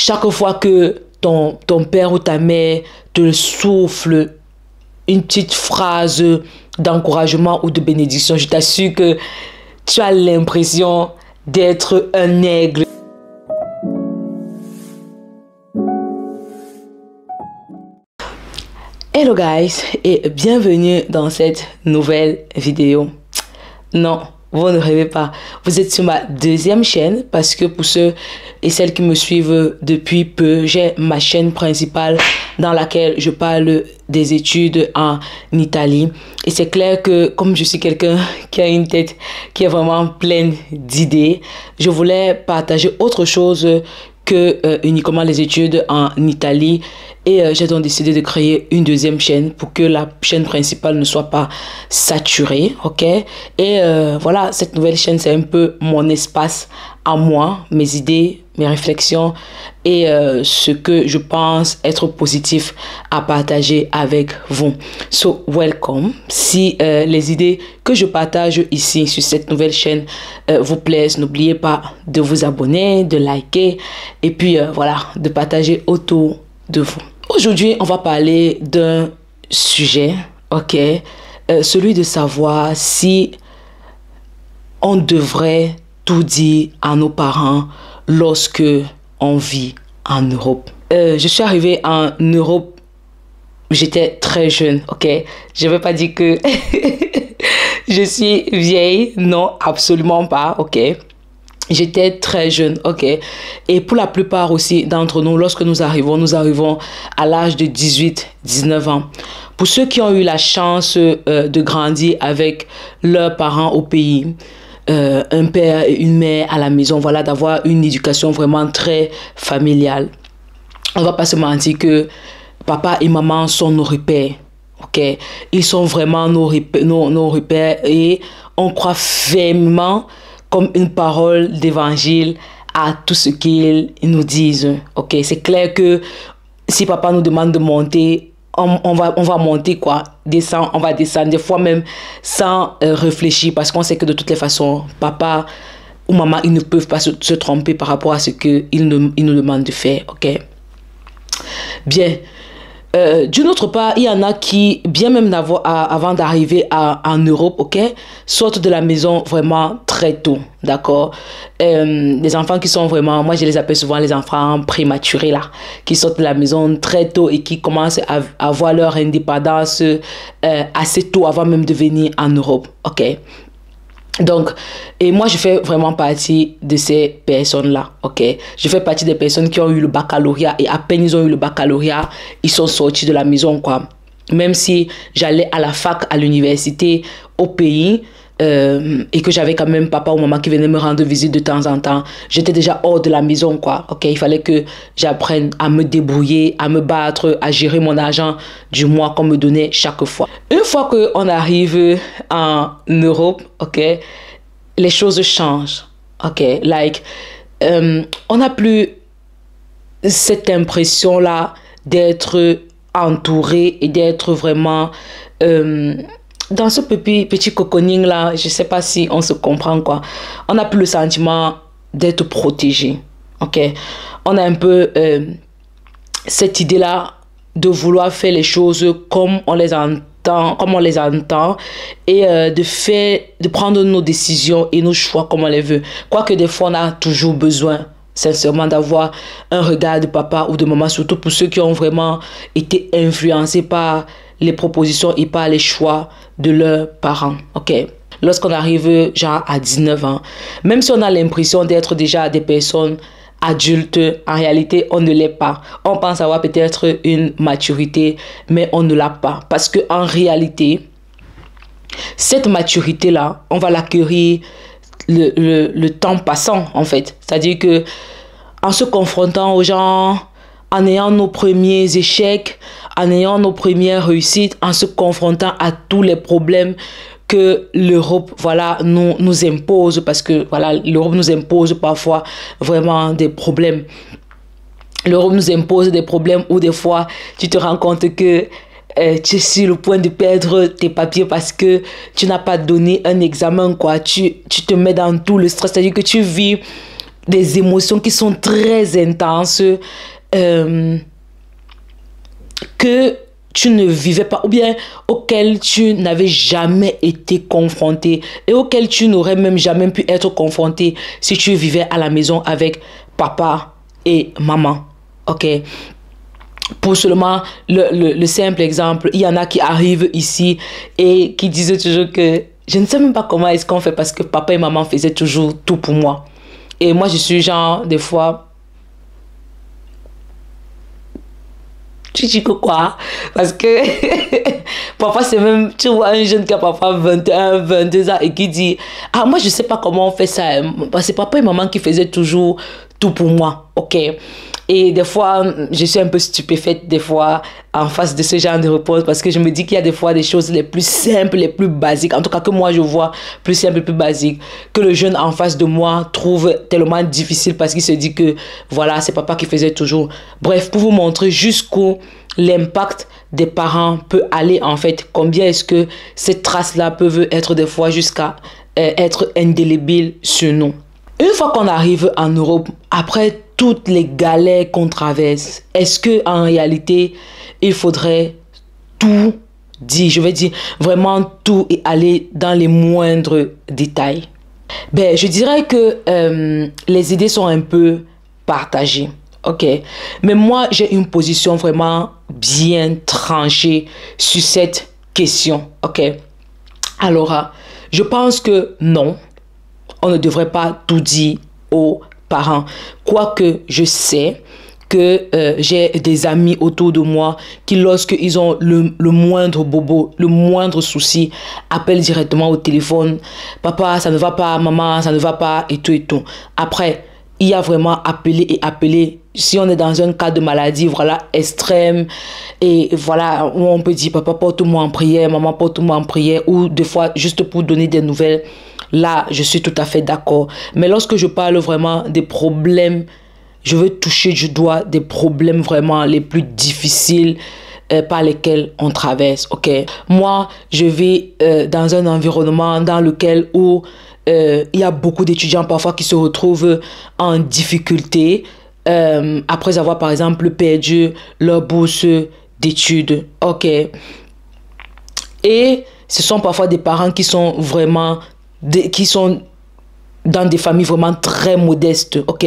chaque fois que ton père ou ta mère te souffle une petite phrase d'encouragement ou de bénédiction, je t'assure que tu as l'impression d'être un aigle. Hello guys et bienvenue dans cette nouvelle vidéo. Non, vous ne rêvez pas. Vous êtes sur ma deuxième chaîne parce que pour ceux et celles qui me suivent depuis peu, j'ai ma chaîne principale dans laquelle je parle des études en Italie. Et c'est clair que comme je suis quelqu'un qui a une tête qui est vraiment pleine d'idées, je voulais partager autre chose que uniquement les études en Italie. Et j'ai donc décidé de créer une deuxième chaîne pour que la chaîne principale ne soit pas saturée, ok? Et voilà, cette nouvelle chaîne, c'est un peu mon espace à moi, mes idées, mes réflexions et ce que je pense être positif à partager avec vous. So, welcome. Si les idées que je partage ici sur cette nouvelle chaîne vous plaisent, n'oubliez pas de vous abonner, de liker et puis voilà, de partager autour de vous. Aujourd'hui, on va parler d'un sujet, ok, celui de savoir si on devrait tout dire à nos parents lorsque on vit en Europe. Je suis arrivée en Europe, j'étais très jeune, ok. Je ne vais pas dire que je suis vieille, non, absolument pas, ok. J'étais très jeune, ok. Et pour la plupart aussi d'entre nous, lorsque nous arrivons à l'âge de 18-19 ans. Pour ceux qui ont eu la chance de grandir avec leurs parents au pays, un père et une mère à la maison, voilà, d'avoir une éducation vraiment très familiale. On va pas se mentir que papa et maman sont nos repères, ok. Ils sont vraiment nos repères et on croit fermement comme une parole d'évangile à tout ce qu'ils nous disent. Ok, c'est clair que si papa nous demande de monter, on va monter quoi, descendre, on va descendre, des fois même sans réfléchir parce qu'on sait que de toutes les façons, papa ou maman, ils ne peuvent pas se tromper par rapport à ce qu'ils nous demandent de faire. Ok, bien. D'une autre part, il y en a qui, bien même avant d'arriver en Europe, ok, sortent de la maison vraiment très tôt, d'accord. Les enfants qui sont vraiment, moi je les appelle souvent les enfants prématurés là, qui sortent de la maison très tôt et qui commencent à avoir leur indépendance assez tôt avant même de venir en Europe, ok. Donc, et moi, je fais vraiment partie de ces personnes-là, ok? Je fais partie des personnes qui ont eu le baccalauréat et à peine ils ont eu le baccalauréat, ils sont sortis de la maison, quoi. Même si j'allais à la fac, à l'université, au pays, et que j'avais quand même papa ou maman qui venaient me rendre visite de temps en temps, j'étais déjà hors de la maison, quoi, ok? Il fallait que j'apprenne à me débrouiller, à me battre, à gérer mon argent du mois qu'on me donnait chaque fois. Une fois qu'on arrive en Europe, ok, les choses changent, ok? Like, on n'a plus cette impression-là d'être entouré et d'être vraiment dans ce petit cocooning là, je sais pas si on se comprend quoi. On n'a plus le sentiment d'être protégé, ok? On a un peu cette idée là de vouloir faire les choses comme on les entend, et de prendre nos décisions et nos choix comme on les veut. Quoique des fois on a toujours besoin sincèrement d'avoir un regard de papa ou de maman, surtout pour ceux qui ont vraiment été influencés par les propositions et par les choix de leurs parents, ok? Lorsqu'on arrive genre à 19 ans, même si on a l'impression d'être déjà des personnes adultes, en réalité on ne l'est pas. On pense avoir peut-être une maturité, mais on ne l'a pas. Parce que en réalité, cette maturité-là, on va l'acquérir le temps passant en fait. C'est-à-dire que en se confrontant aux gens, en ayant nos premiers échecs, en ayant nos premières réussites, en se confrontant à tous les problèmes que l'Europe, voilà, nous impose, parce que voilà, l'Europe nous impose parfois vraiment des problèmes. L'Europe nous impose des problèmes où des fois tu te rends compte que tu es sur le point de perdre tes papiers parce que tu n'as pas donné un examen, quoi. Tu te mets dans tout le stress, c'est-à-dire que tu vis des émotions qui sont très intenses que tu ne vivais pas ou bien auxquelles tu n'avais jamais été confronté et auxquelles tu n'aurais même jamais pu être confronté si tu vivais à la maison avec papa et maman. Ok? Pour seulement le simple exemple, il y en a qui arrivent ici et qui disent toujours que je ne sais même pas comment est-ce qu'on fait parce que papa et maman faisaient toujours tout pour moi. Et moi, je suis genre, des fois, tu dis que quoi? Parce que parfois, c'est même, tu vois, un jeune qui a parfois 21, 22 ans et qui dit, ah, moi, je sais pas comment on fait ça. Parce que c'est papa et maman qui faisaient toujours tout pour moi. Ok? Et des fois, je suis un peu stupéfaite des fois en face de ce genre de réponse parce que je me dis qu'il y a des fois des choses les plus simples, les plus basiques, en tout cas que moi je vois plus simples, plus basiques, que le jeune en face de moi trouve tellement difficile parce qu'il se dit que voilà, c'est papa qui faisait toujours. Bref, pour vous montrer jusqu'où l'impact des parents peut aller en fait, combien est-ce que ces traces-là peuvent être des fois jusqu'à être indélébiles sur nous. Une fois qu'on arrive en Europe, après toutes les galères qu'on traverse, est-ce que en réalité, il faudrait tout dire, je vais dire vraiment tout et aller dans les moindres détails? Ben, je dirais que les idées sont un peu partagées, ok? Mais moi, j'ai une position vraiment bien tranchée sur cette question, ok? Alors, je pense que non. On ne devrait pas tout dire aux parents. Quoique je sais que j'ai des amis autour de moi qui, lorsqu'ils ont le moindre bobo, le moindre souci, appellent directement au téléphone. Papa, ça ne va pas, maman, ça ne va pas, et tout et tout. Après, il y a vraiment appeler et appeler. Si on est dans un cas de maladie, voilà, extrême, et voilà, où on peut dire, papa, porte-moi en prière, maman, porte-moi en prière, ou des fois, juste pour donner des nouvelles. Là, je suis tout à fait d'accord. Mais lorsque je parle vraiment des problèmes, je veux toucher du doigt des problèmes vraiment les plus difficiles par lesquels on traverse. Ok? Moi, je vis dans un environnement dans lequel il y a beaucoup d'étudiants parfois qui se retrouvent en difficulté après avoir par exemple perdu leur bourse d'études. Ok? Et ce sont parfois des parents qui sont vraiment qui sont dans des familles vraiment très modestes, ok,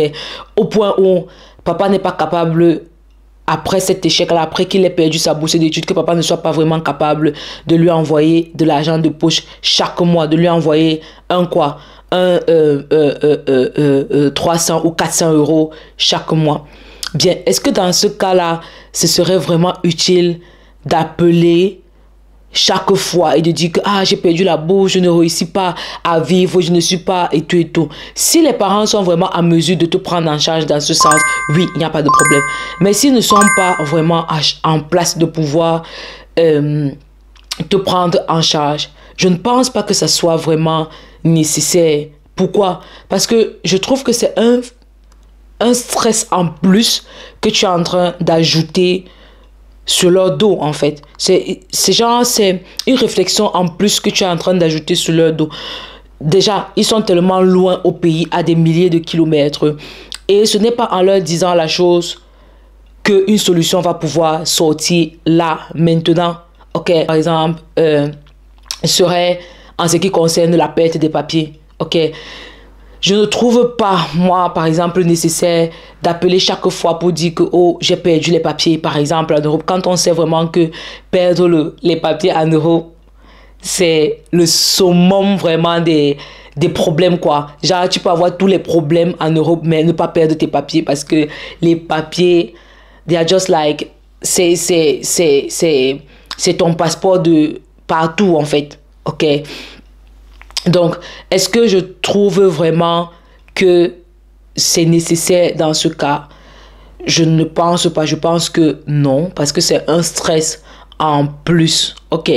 au point où papa n'est pas capable, après cet échec-là, après qu'il ait perdu sa bourse d'études, que papa ne soit pas vraiment capable de lui envoyer de l'argent de poche chaque mois, de lui envoyer un 300 ou 400 euros chaque mois. Bien, est-ce que dans ce cas-là, ce serait vraiment utile d'appeler chaque fois et de dire que j'ai perdu la bourse, je ne réussis pas à vivre, je ne suis pas et tout et tout. Si les parents sont vraiment à mesure de te prendre en charge dans ce sens, oui, il n'y a pas de problème. Mais s'ils ne sont pas vraiment en place de pouvoir te prendre en charge, je ne pense pas que ça soit vraiment nécessaire. Pourquoi? Parce que je trouve que c'est un stress en plus que tu es en train d'ajouter sur leur dos, en fait. C'est une réflexion en plus que tu es en train d'ajouter sur leur dos. Déjà, ils sont tellement loin au pays, à des milliers de kilomètres. Et ce n'est pas en leur disant la chose qu'une solution va pouvoir sortir là, maintenant. Ok, par exemple, serait en ce qui concerne la perte des papiers. Ok. Je ne trouve pas, moi, par exemple, nécessaire d'appeler chaque fois pour dire que j'ai perdu les papiers, par exemple, en Europe. Quand on sait vraiment que perdre les papiers en Europe, c'est le summum vraiment des problèmes, quoi. Genre, tu peux avoir tous les problèmes en Europe, mais ne pas perdre tes papiers parce que les papiers, they are just like, c'est ton passeport de partout, en fait. Ok? Donc, est-ce que je trouve vraiment que c'est nécessaire dans ce cas? Je ne pense pas. Je pense que non, parce que c'est un stress en plus. Ok.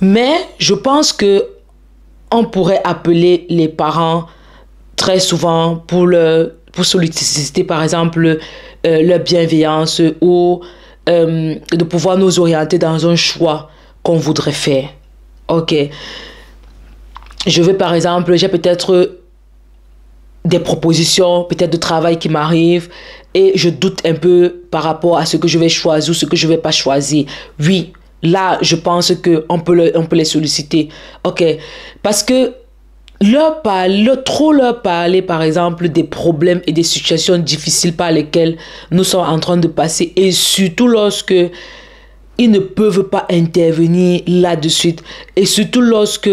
Mais je pense que on pourrait appeler les parents très souvent pour solliciter, par exemple, leur bienveillance ou de pouvoir nous orienter dans un choix qu'on voudrait faire. Ok. Je veux par exemple, j'ai peut-être des propositions, peut-être de travail qui m'arrivent, et je doute un peu par rapport à ce que je vais choisir ou ce que je ne vais pas choisir. Oui, là, je pense qu'on peut, on peut les solliciter. OK. Parce que trop leur parler, par exemple, des problèmes et des situations difficiles par lesquelles nous sommes en train de passer, et surtout lorsque ils ne peuvent pas intervenir là-dessus, et surtout lorsque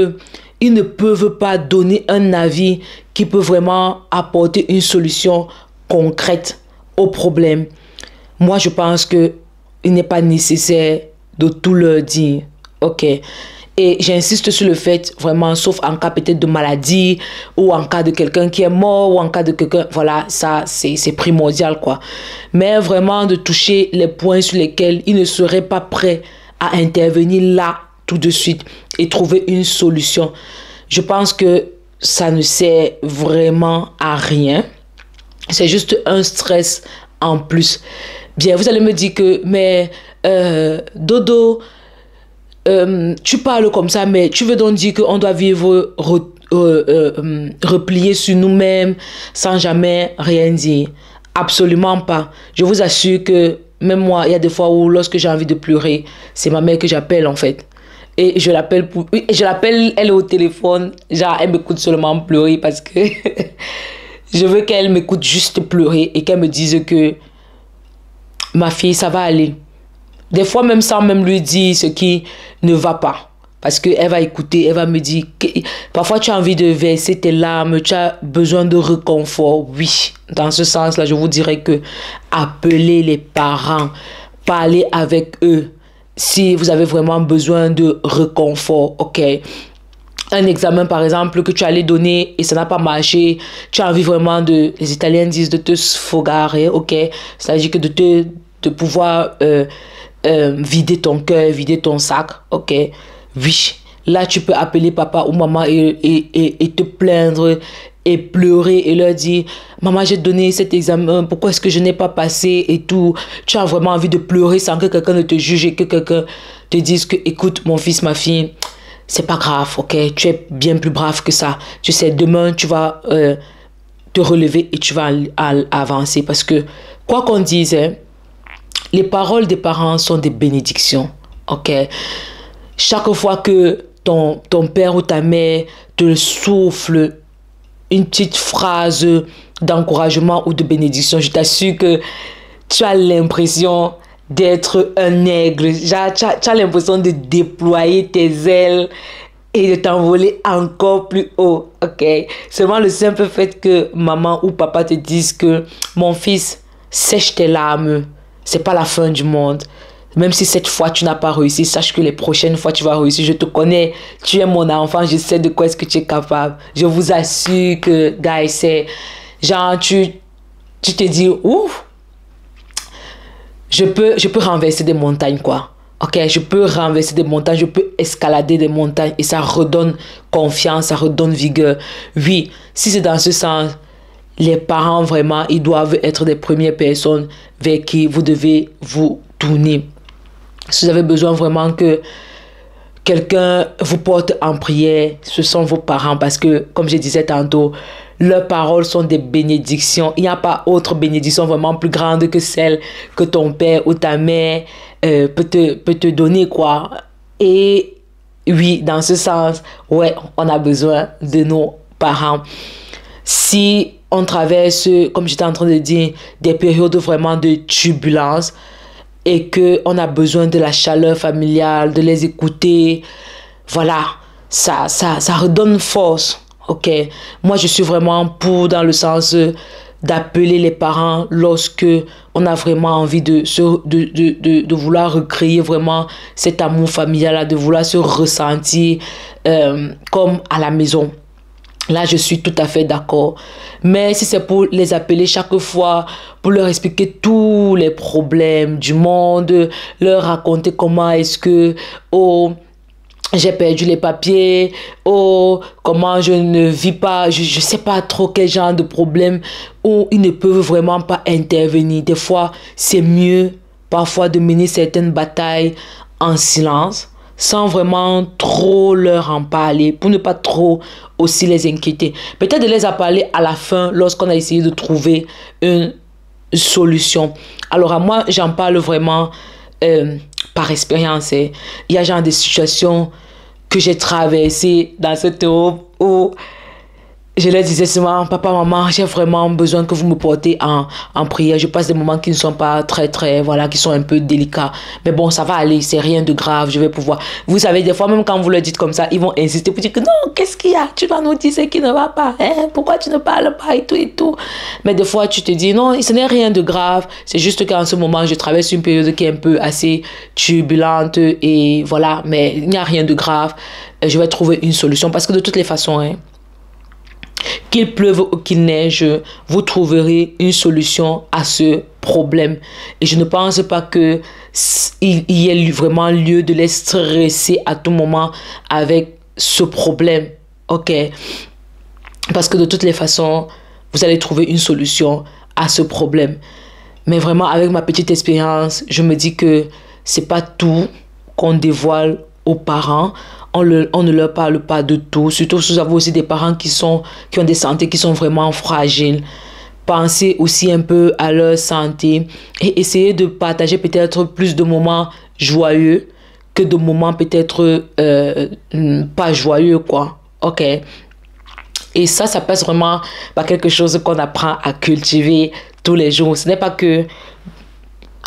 ils ne peuvent pas donner un avis qui peut vraiment apporter une solution concrète au problème. Moi, je pense qu'il n'est pas nécessaire de tout leur dire. OK. Et j'insiste sur le fait, vraiment, sauf en cas peut-être de maladie, ou en cas de quelqu'un qui est mort, ou en cas de quelqu'un, voilà, ça, c'est primordial, quoi. Mais vraiment, de toucher les points sur lesquels ils ne seraient pas prêts à intervenir là, tout de suite, et trouver une solution. Je pense que ça ne sert vraiment à rien. C'est juste un stress en plus. Bien, vous allez me dire que, mais Dodo, tu parles comme ça, mais tu veux donc dire qu'on doit vivre replié sur nous-mêmes sans jamais rien dire? Absolument pas. Je vous assure que même moi, il y a des fois où lorsque j'ai envie de pleurer, c'est ma mère que j'appelle en fait. Et je l'appelle elle est au téléphone, genre elle m'écoute seulement pleurer parce que je veux qu'elle m'écoute juste pleurer et qu'elle me dise que ma fille, ça va aller. Des fois même sans même lui dire ce qui ne va pas. Parce qu'elle va écouter, elle va me dire que parfois tu as envie de verser tes larmes, tu as besoin de réconfort. Oui, dans ce sens-là, je vous dirais que appeler les parents, parler avec eux, si vous avez vraiment besoin de réconfort, OK. Un examen, par exemple, que tu allais donner et ça n'a pas marché, tu as envie vraiment de, les Italiens disent de te sfogare, OK. C'est-à-dire que de pouvoir vider ton cœur, vider ton sac, OK. Oui, là tu peux appeler papa ou maman et te plaindre et pleurer et leur dire maman j'ai donné cet examen, pourquoi est-ce que je n'ai pas passé et tout. Tu as vraiment envie de pleurer sans que quelqu'un ne te juge et que quelqu'un te dise que écoute mon fils, ma fille, c'est pas grave, OK, tu es bien plus brave que ça. Tu sais, demain tu vas te relever et tu vas avancer parce que quoi qu'on dise, hein, les paroles des parents sont des bénédictions, OK. Chaque fois que ton père ou ta mère te souffle une petite phrase d'encouragement ou de bénédiction, je t'assure que tu as l'impression d'être un aigle. Tu as l'impression de déployer tes ailes et de t'envoler encore plus haut. OK? Seulement le simple fait que maman ou papa te disent que mon fils, sèche tes larmes. C'est pas la fin du monde. Même si cette fois tu n'as pas réussi, sache que les prochaines fois tu vas réussir. Je te connais, tu es mon enfant, je sais de quoi est-ce que tu es capable. Je vous assure que, guys, c'est genre tu te dis, ouf, je peux renverser des montagnes, quoi. OK, je peux renverser des montagnes, je peux escalader des montagnes et ça redonne confiance, ça redonne vigueur. Oui, si c'est dans ce sens, les parents vraiment, ils doivent être les premières personnes vers qui vous devez vous tourner. Si vous avez besoin vraiment que quelqu'un vous porte en prière, ce sont vos parents parce que, comme je disais tantôt, leurs paroles sont des bénédictions. Il n'y a pas autre bénédiction vraiment plus grande que celle que ton père ou ta mère peut te donner, quoi. Et oui, dans ce sens, ouais, on a besoin de nos parents. Si on traverse, comme j'étais en train de dire, des périodes vraiment de turbulence, et qu'on a besoin de la chaleur familiale, de les écouter, voilà, ça redonne force, OK. Moi, je suis vraiment pour, dans le sens d'appeler les parents lorsque on a vraiment envie de vouloir recréer vraiment cet amour familial, de vouloir se ressentir comme à la maison. Là, je suis tout à fait d'accord. Mais si c'est pour les appeler chaque fois, pour leur expliquer tous les problèmes du monde, leur raconter comment est-ce que, oh, j'ai perdu les papiers, oh, comment je ne vis pas, je ne sais pas trop quel genre de problème, où ils ne peuvent vraiment pas intervenir. Des fois, c'est mieux parfois de mener certaines batailles en silence. sans vraiment trop leur en parler, pour ne pas trop aussi les inquiéter. Peut-être de les en parler à la fin lorsqu'on a essayé de trouver une solution. Alors à moi, j'en parle vraiment par expérience. Il y a genre des situations que j'ai traversées dans cette Europe où je leur disais souvent, papa, maman, j'ai vraiment besoin que vous me portez en prière. Je passe des moments qui ne sont pas très, voilà, qui sont un peu délicats. Mais bon, ça va aller, c'est rien de grave, je vais pouvoir. Vous savez, des fois, même quand vous leur dites comme ça, ils vont insister pour dire que non, qu'est-ce qu'il y a? Tu dois nous dire ce qui ne va pas, hein? Pourquoi tu ne parles pas et tout et tout. Mais des fois, tu te dis, non, ce n'est rien de grave. C'est juste qu'en ce moment, je traverse une période qui est un peu assez turbulente et voilà, mais il n'y a rien de grave. Je vais trouver une solution parce que de toutes les façons, hein, qu'il pleuve ou qu'il neige, vous trouverez une solution à ce problème. Et je ne pense pas qu'il y ait vraiment lieu de les stresser à tout moment avec ce problème. Ok? Parce que de toutes les façons, vous allez trouver une solution à ce problème. Mais vraiment, avec ma petite expérience, je me dis que c'est pas tout qu'on dévoile aux parents. On ne leur parle pas de tout. Surtout si vous avez aussi des parents qui ont des santé qui sont vraiment fragiles. Pensez aussi un peu à leur santé et essayez de partager peut-être plus de moments joyeux que de moments peut-être pas joyeux, quoi. Ok? Et ça passe vraiment par quelque chose qu'on apprend à cultiver tous les jours. Ce n'est pas que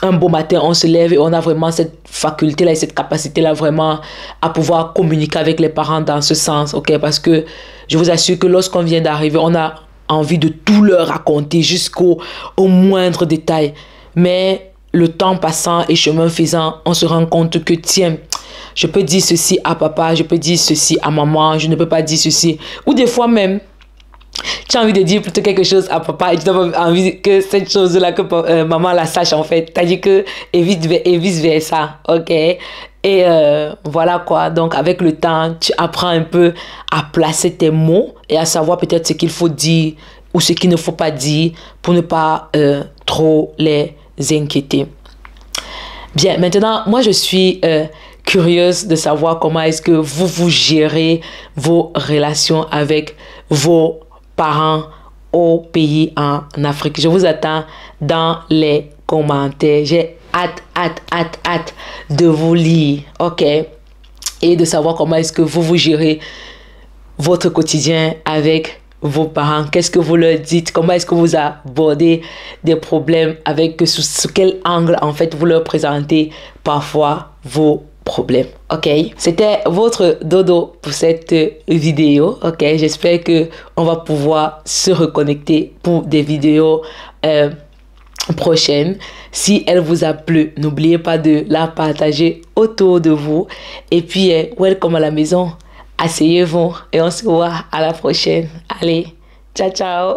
un beau matin, on se lève et on a vraiment cette faculté-là et cette capacité-là vraiment à pouvoir communiquer avec les parents dans ce sens, ok? Parce que je vous assure que lorsqu'on vient d'arriver, on a envie de tout leur raconter jusqu'au moindre détail. Mais le temps passant et chemin faisant, on se rend compte que, tiens, je peux dire ceci à papa, je peux dire ceci à maman, je ne peux pas dire ceci. Ou des fois même, tu as envie de dire plutôt quelque chose à papa et tu n'as pas envie que cette chose-là, que maman la sache en fait. T'as dit que et vice-versa, ok? Et voilà quoi. Donc avec le temps, tu apprends un peu à placer tes mots et à savoir peut-être ce qu'il faut dire ou ce qu'il ne faut pas dire pour ne pas trop les inquiéter. Bien, maintenant, moi je suis curieuse de savoir comment est-ce que vous gérez vos relations avec vos parents au pays en Afrique. Je vous attends dans les commentaires. J'ai hâte de vous lire, ok? Et de savoir comment est-ce que vous gérez votre quotidien avec vos parents. Qu'est-ce que vous leur dites? Comment est-ce que vous abordez des problèmes avec sous quel angle en fait vous leur présentez parfois vos problème. Ok, c'était votre dodo pour cette vidéo. Ok, j'espère que on va pouvoir se reconnecter pour des vidéos prochaines. Si elle vous a plu, n'oubliez pas de la partager autour de vous. Et puis, welcome à la maison. Asseyez-vous et on se voit à la prochaine. Allez, ciao ciao.